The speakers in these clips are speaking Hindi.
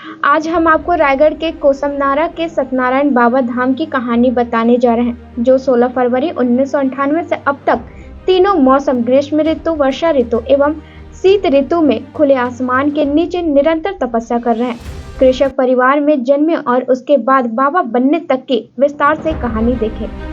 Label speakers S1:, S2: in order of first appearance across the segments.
S1: आज हम आपको रायगढ़ के कोसमनारा के सत्यनारायण बाबा धाम की कहानी बताने जा रहे हैं, जो 16 फरवरी 1998 से अब तक तीनों मौसम ग्रीष्म ऋतु, वर्षा ऋतु एवं शीत ऋतु में खुले आसमान के नीचे निरंतर तपस्या कर रहे हैं। कृषक परिवार में जन्मे और उसके बाद बाबा बनने तक की विस्तार से कहानी देखें।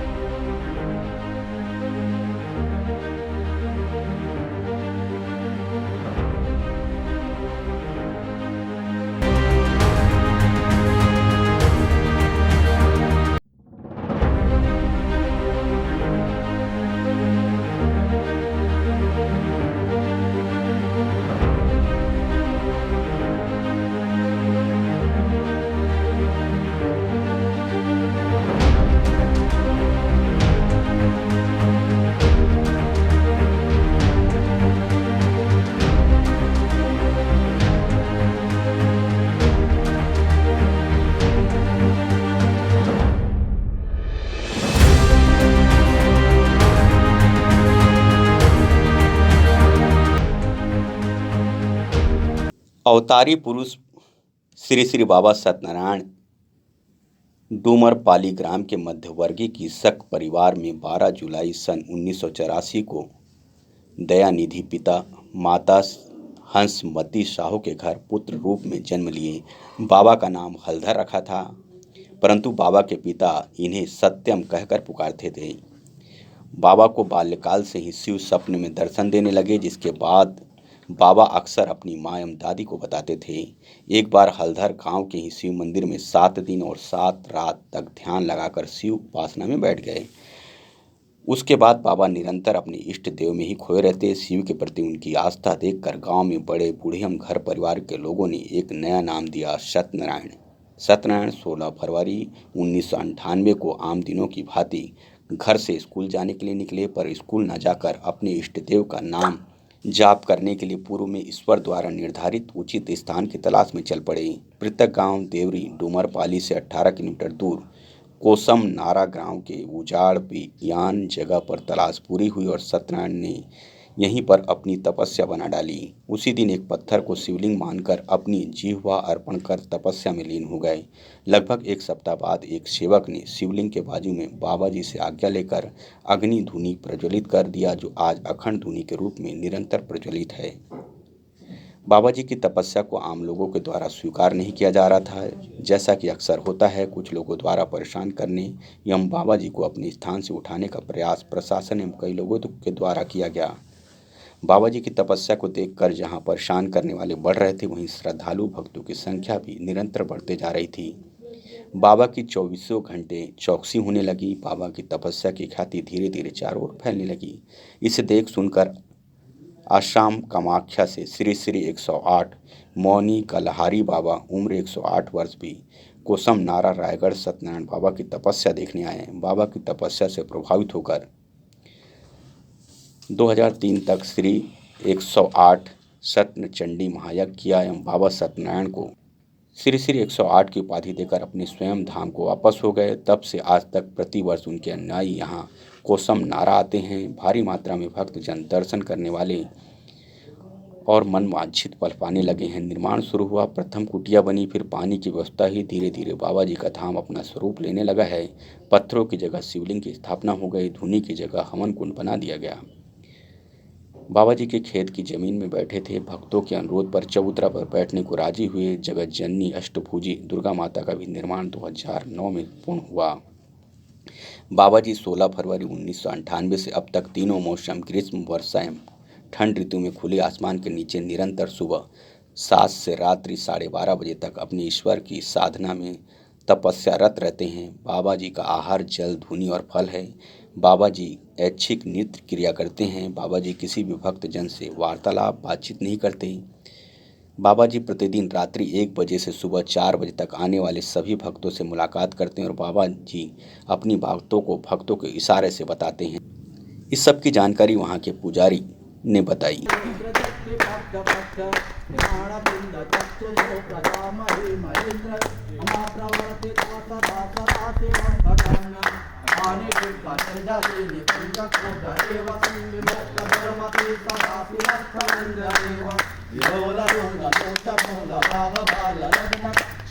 S2: अवतारी पुरुष श्री श्री बाबा सत्यनारायण डूमरपाली ग्राम के मध्यवर्गीय कृषक परिवार में 12 जुलाई सन 1984 को दयानिधि पिता माता हंसमती साहू के घर पुत्र रूप में जन्म लिए। बाबा का नाम हलधर रखा था, परंतु बाबा के पिता इन्हें सत्यम कहकर पुकारते थे। बाबा को बाल्यकाल से ही शिव सपने में दर्शन देने लगे, जिसके बाद बाबा अक्सर अपनी माँ एवं दादी को बताते थे। एक बार हलधर गांव के ही शिव मंदिर में 7 दिन और 7 रात तक ध्यान लगाकर शिव उपासना में बैठ गए। उसके बाद बाबा निरंतर अपने इष्ट देव में ही खोए रहते। शिव के प्रति उनकी आस्था देखकर गांव में बड़े बूढ़े एवं घर परिवार के लोगों ने एक नया नाम दिया, सत्यनारायण। सत्यनारायण 16 फरवरी 1998 को आम दिनों की भांति घर से स्कूल जाने के लिए निकले, पर स्कूल न जाकर अपने इष्ट देव का नाम जाप करने के लिए पूर्व में ईश्वर द्वारा निर्धारित उचित स्थान की तलाश में चल पड़े। पृथक गांव देवरी डूमरपाली से 18 किलोमीटर दूर कोसम नारा गांव के उजाड़ बियान जगह पर तलाश पूरी हुई और सत्यनारायण ने यहीं पर अपनी तपस्या बना डाली। उसी दिन एक पत्थर को शिवलिंग मानकर अपनी जिह्वा अर्पण कर तपस्या में लीन हो गए। लगभग एक सप्ताह बाद एक सेवक ने शिवलिंग के बाजू में बाबा जी से आज्ञा लेकर अग्नि धुनी प्रज्वलित कर दिया, जो आज अखंड धुनी के रूप में निरंतर प्रज्वलित है। बाबा जी की तपस्या को आम लोगों के द्वारा स्वीकार नहीं किया जा रहा था। जैसा कि अक्सर होता है, कुछ लोगों द्वारा परेशान करने एवं बाबा जी को अपने स्थान से उठाने का प्रयास प्रशासन एवं कई लोगों के द्वारा किया गया। बाबा जी की तपस्या को देखकर जहां परेशान करने वाले बढ़ रहे थे, वहीं श्रद्धालु भक्तों की संख्या भी निरंतर बढ़ते जा रही थी। बाबा की 24 घंटे चौकसी होने लगी। बाबा की तपस्या की ख्याति धीरे धीरे चारों ओर फैलने लगी। इसे देख सुनकर आसाम कामाख्या से श्री श्री 108 मौनी कलहारी बाबा उम्र 108 वर्ष भी कोसम नारा रायगढ़ सत्यनारायण बाबा की तपस्या देखने आए। बाबा की तपस्या से प्रभावित होकर 2003 तक श्री 108 सत्य चंडी महायज्ञ किया एवं बाबा सत्यनारायण को श्री श्री 108 की उपाधि देकर अपने स्वयं धाम को वापस हो गए। तब से आज तक प्रतिवर्ष उनके अनुयायी यहाँ कोसम नारा आते हैं। भारी मात्रा में भक्तजन दर्शन करने वाले और मन वांछित फल पाने लगे हैं। निर्माण शुरू हुआ, प्रथम कुटिया बनी, फिर पानी की व्यवस्था ही। धीरे धीरे बाबा जी का धाम अपना स्वरूप लेने लगा है। पत्थरों की जगह शिवलिंग की स्थापना हो गई, धुनी की जगह हवन कुंड बना दिया गया। बाबा जी के खेत की जमीन में बैठे थे। भक्तों के अनुरोध पर चबूतरा पर बैठने को राजी हुए। जगत जननी अष्टभुजी दुर्गा माता का भी निर्माण 2009 में पूर्ण हुआ। बाबा जी 16 फरवरी 1998 से अब तक तीनों मौसम ग्रीष्म, वर्षा एवं ठंड ऋतु में खुले आसमान के नीचे निरंतर सुबह 7 से रात्रि 12:30 बजे तक अपने ईश्वर की साधना में तपस्यारत रहते हैं। बाबा जी का आहार जल, धुनी और फल है। बाबा जी ऐच्छिक नृत्य क्रिया करते हैं। बाबा जी किसी भी भक्त जन से वार्तालाप बातचीत नहीं करते। बाबा जी प्रतिदिन रात्रि 1 बजे से सुबह 4 बजे तक आने वाले सभी भक्तों से मुलाकात करते हैं और बाबा जी अपनी बातों को भक्तों के इशारे से बताते हैं। इस सब की जानकारी वहाँ के पुजारी ने बताई।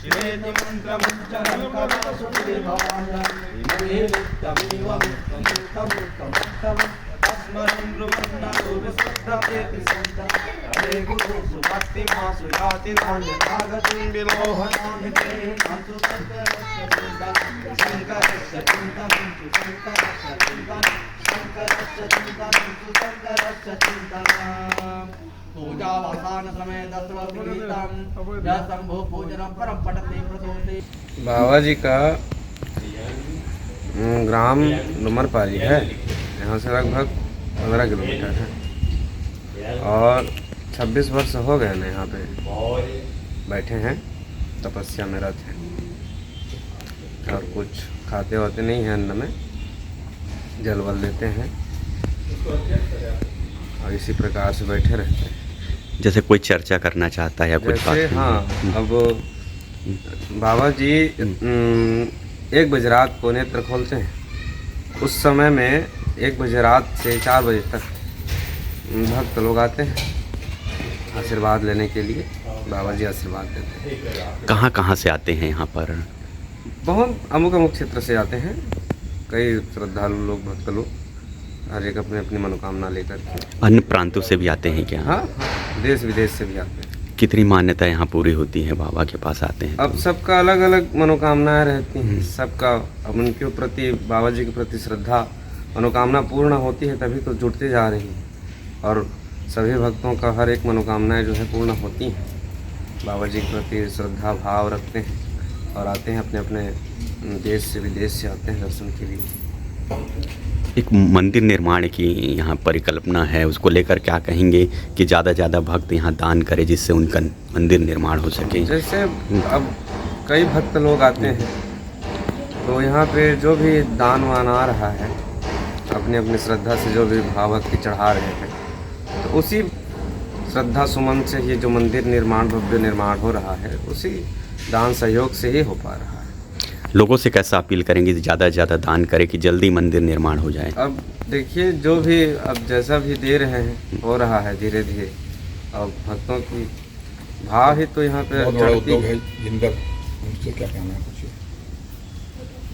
S3: शिवेति मन्त्रमुच्चरं कदा सुखदेवाय धीमहि नित्यमेव मुक्तमुक्तमुक्तमुक्तम् तस्मरं ब्रह्मणो विश्वब्रह्मेति सन्तं हरे गुरु सुभक्तिमासु याति नान्यथागतिं विलोहनामिते सन्तु शङ्करस्य चिन्तनं शङ्करस्य चिन्तनं तु शङ्करस्य चिन्तनं शङ्करस्य चिन्तनं तु शङ्करस्य चिन्तनं पूजावसान समय दत्तवगीतम जय शंभु पूजनम परम पठते प्रतोते।
S4: बाबा जी का ग्राम डुमरपाली है, यहाँ से लगभग 15 किलोमीटर है और 26 वर्ष हो गए ना यहाँ पे बैठे हैं, तपस्या में रहते हैं और कुछ खाते वाते नहीं हैं, अन्न में जल वल लेते हैं और इसी प्रकार से बैठे रहते हैं।
S2: जैसे कोई चर्चा करना चाहता है या कुछ बात?
S4: हाँ, अब बाबा जी 1 बजे रात को नेत्र खोलते हैं। उस समय में 1 बजे रात से 4 बजे तक भक्त लोग आते हैं आशीर्वाद लेने के लिए। बाबा जी आशीर्वाद देते हैं।
S2: कहाँ कहाँ से आते हैं यहाँ पर?
S4: बहुत अमुक क्षेत्र से आते हैं, कई श्रद्धालु लोग, भक्त लोग, हर एक अपनी अपनी मनोकामना लेकर के।
S2: अन्य प्रांतों से भी आते हैं क्या?
S4: हाँ, देश विदेश से भी आते हैं।
S2: कितनी मान्यता यहाँ पूरी होती है बाबा के पास आते हैं?
S4: अब सबका अलग अलग मनोकामनाएं रहती हैं, सबका अब उनके प्रति, बाबा जी के प्रति श्रद्धा, मनोकामना पूर्ण होती है तभी तो जुड़ते जा रही हैं और सभी भक्तों का हर एक मनोकामनाएं जो है पूर्ण होती हैं। बाबा जी के प्रति श्रद्धा भाव रखते हैं और आते हैं, अपने अपने देश से विदेश से आते हैं दर्शन के लिए।
S2: एक मंदिर निर्माण की यहाँ परिकल्पना है, उसको लेकर क्या कहेंगे कि ज़्यादा ज़्यादा भक्त यहाँ दान करें जिससे उनका मंदिर निर्माण हो सके?
S4: जैसे अब कई भक्त लोग आते हैं तो यहाँ पे जो भी दान वान आ रहा है, अपनी अपनी श्रद्धा से जो भी भाव भक्ति चढ़ा रहे हैं, तो उसी श्रद्धा सुमन से ये जो मंदिर निर्माण, भव्य निर्माण हो रहा है, उसी दान सहयोग से ही हो पा रहा है।
S2: लोगों से कैसा अपील करेंगे कि ज़्यादा से ज़्यादा दान करें कि जल्दी मंदिर निर्माण हो जाए?
S4: अब देखिए, जो भी अब जैसा भी दे रहे हैं हो रहा है धीरे धीरे। अब भक्तों की भाव ही तो यहाँ पे चढ़ती है।
S5: जिनका उनसे क्या कहना है कुछ?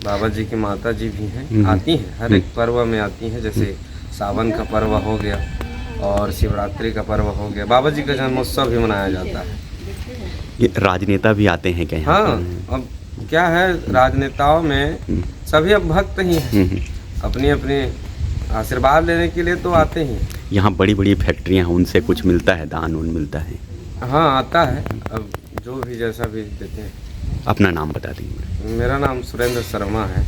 S4: बाबा जी की माता जी भी हैं, आती हैं, हर एक पर्व में आती हैं। जैसे सावन का पर्व हो गया और शिवरात्रि का पर्व हो गया, बाबा जी का जन्मोत्सव भी मनाया जाता है।
S2: ये राजनेता भी आते हैं क्या यहाँ?
S4: हाँ, अब क्या है, राजनेताओं में सभी अब भक्त ही हैं, अपनी अपनी आशीर्वाद लेने के लिए तो आते ही।
S2: यहाँ बड़ी बड़ी फैक्ट्रियाँ हैं, उनसे कुछ मिलता है, दान उन मिलता है?
S4: हाँ, आता है, अब जो भी जैसा भी देते हैं।
S2: अपना नाम बता दीजिए।
S4: मेरा नाम सुरेंद्र शर्मा है।